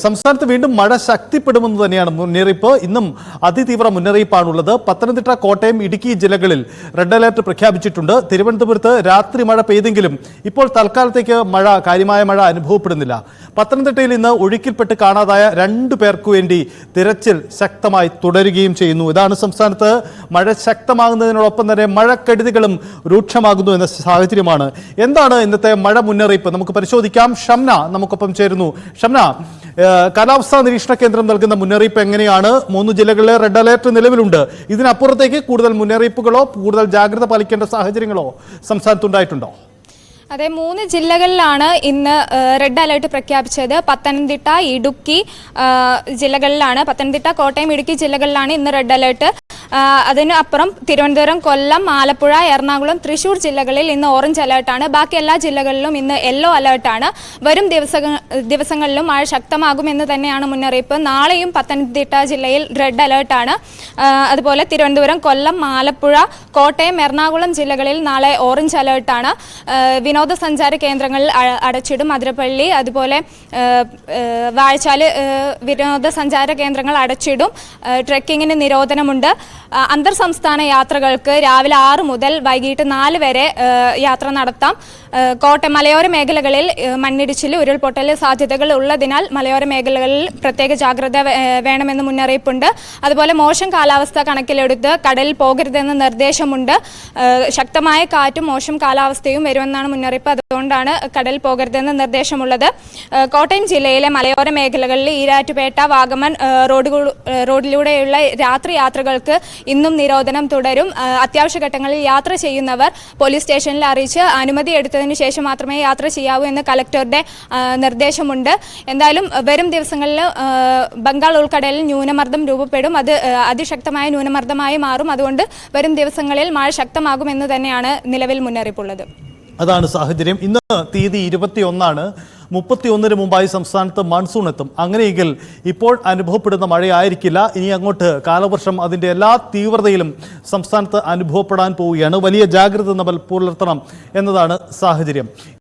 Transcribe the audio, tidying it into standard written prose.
സംസ്ഥാനത്ത് വീണ്ടും മഴ ശക്തിപ്പെടുമെന്ന് തന്നെയാണ് മുന്നറിയിപ്പ്. ഇന്നും അതിതീവ്ര മുന്നറിയിപ്പാണുള്ളത്. പത്തനംതിട്ട, കോട്ടയം, ഇടുക്കി ജില്ലകളിൽ റെഡ് അലർട്ട് പ്രഖ്യാപിച്ചിട്ടുണ്ട്. തിരുവനന്തപുരത്ത് രാത്രി മഴ പെയ്തെങ്കിലും ഇപ്പോൾ തൽക്കാലത്തേക്ക് കാര്യമായ മഴ അനുഭവപ്പെടുന്നില്ല. പത്തനംതിട്ടയിൽ ഇന്ന് ഒഴുക്കിൽപ്പെട്ട് കാണാതായ 2 പേർക്കു വേണ്ടി തിരച്ചിൽ ശക്തമായി തുടരുകയും ചെയ്യുന്നു. ഇതാണ് സംസ്ഥാനത്ത് മഴ ശക്തമാകുന്നതിനോടൊപ്പം തന്നെ മഴക്കെടുതികളും രൂക്ഷമാകുന്നു എന്ന സാഹചര്യമാണ്. എന്താണ് ഇന്നത്തെ മഴ മുന്നറിയിപ്പ്? നമുക്ക് പരിശോധിക്കാം. ഷംന നമുക്കൊപ്പം ചേരുന്നു. ഷംന, കാലാവസ്ഥാ നിരീക്ഷണ കേന്ദ്രം നൽകുന്ന മുന്നറിയിപ്പ് എങ്ങനെയാണ്? 3 ജില്ലകളിലെ റെഡ് അലേർട്ട് നിലവിലുണ്ട്. ഇതിനപ്പുറത്തേക്ക് കൂടുതൽ മുന്നറിയിപ്പുകളോ കൂടുതൽ ജാഗ്രത പാലിക്കേണ്ട സാഹചര്യങ്ങളോ സംസ്ഥാനത്തുണ്ടായിട്ടുണ്ടോ? അതെ, 3 ജില്ലകളിലാണ് ഇന്ന് റെഡ് അലേർട്ട് പ്രഖ്യാപിച്ചത്. പത്തനംതിട്ട, ഇടുക്കി ജില്ലകളിലാണ്. പത്തനംതിട്ട, കോട്ടയം, ഇടുക്കി ജില്ലകളിലാണ് ഇന്ന് റെഡ് അലേർട്ട്. അതിനപ്പുറം തിരുവനന്തപുരം, കൊല്ലം, ആലപ്പുഴ, എറണാകുളം, തൃശൂർ ജില്ലകളിൽ ഇന്ന് ഓറഞ്ച് അലേർട്ടാണ്. ബാക്കി എല്ലാ ജില്ലകളിലും ഇന്ന് യെല്ലോ അലേർട്ടാണ്. വരും ദിവസങ്ങളിലും മഴ ശക്തമാകുമെന്ന് തന്നെയാണ് മുന്നറിയിപ്പ്. നാളെയും പത്തനംതിട്ട ജില്ലയിൽ റെഡ് അലേർട്ടാണ്. അതുപോലെ തിരുവനന്തപുരം, കൊല്ലം, ആലപ്പുഴ, കോട്ടയം, എറണാകുളം ജില്ലകളിൽ നാളെ ഓറഞ്ച് അലേർട്ടാണ്. വിനോദസഞ്ചാര കേന്ദ്രങ്ങളിൽ അടച്ചിടും. അതിരപ്പള്ളി, അതുപോലെ വാഴച്ചാല് വിനോദസഞ്ചാര കേന്ദ്രങ്ങൾ അടച്ചിടും. ട്രെക്കിങ്ങിന് നിരോധനമുണ്ട്. അന്തർ സംസ്ഥാന യാത്രകൾക്ക് രാവിലെ 6 മുതൽ വൈകിട്ട് 4 വരെ യാത്ര നടത്താം. മലയോര മേഖലകളിൽ മണ്ണിടിച്ചിൽ, ഉരുൾപൊട്ടൽ സാധ്യതകൾ ഉള്ളതിനാൽ മലയോര മേഖലകളിൽ പ്രത്യേക ജാഗ്രത വേണമെന്ന് മുന്നറിയിപ്പുണ്ട്. അതുപോലെ മോശം കാലാവസ്ഥ കണക്കിലെടുത്ത് കടലിൽ പോകരുതെന്ന് നിർദ്ദേശമുണ്ട്. ശക്തമായ കാറ്റും മോശം കാലാവസ്ഥയും വരുമെന്നാണ് മുന്നറിയിപ്പ്. അതുകൊണ്ടാണ് കടലിൽ പോകരുതെന്ന് നിർദ്ദേശമുള്ളത്. കോട്ടയം ജില്ലയിലെ മലയോര മേഖലകളിൽ ഈരാറ്റുപേട്ട, വാഗമൺ റോഡിലൂടെയുള്ള രാത്രി യാത്രകൾക്ക് ഇന്നും നിരോധനം തുടരും. അത്യാവശ്യ ഘട്ടങ്ങളിൽ യാത്ര ചെയ്യുന്നവർ പോലീസ് സ്റ്റേഷനിൽ അറിയിച്ച് അനുമതി എടുത്തതിന് ശേഷം മാത്രമേ യാത്ര ചെയ്യാവൂ എന്ന് കലക്ടറുടെ നിർദ്ദേശമുണ്ട്. എന്തായാലും വരും ദിവസങ്ങളിൽ ബംഗാൾ ഉൾക്കടലിൽ ന്യൂനമർദ്ദം രൂപപ്പെടും. അത് അതിശക്തമായ ന്യൂനമർദ്ദമായി മാറും. അതുകൊണ്ട് വരും ദിവസങ്ങളിൽ മഴ ശക്തമാകുമെന്ന് തന്നെയാണ് നിലവിൽ മുന്നറിയിപ്പുള്ളത്. അതാണ് സാഹചര്യം. ഇന്ന് തീയതി 21ആണ്. 31-ന് മുമ്പായി സംസ്ഥാനത്ത് മൺസൂൺ എത്തും. അങ്ങനെയെങ്കിൽ ഇപ്പോൾ അനുഭവപ്പെടുന്ന മഴയായിരിക്കില്ല. ഇനി അങ്ങോട്ട് കാലവർഷം അതിൻ്റെ എല്ലാ തീവ്രതയിലും സംസ്ഥാനത്ത് അനുഭവപ്പെടാൻ പോവുകയാണ്. വലിയ ജാഗ്രത നമ്മൾ പുലർത്തണം എന്നതാണ് സാഹചര്യം.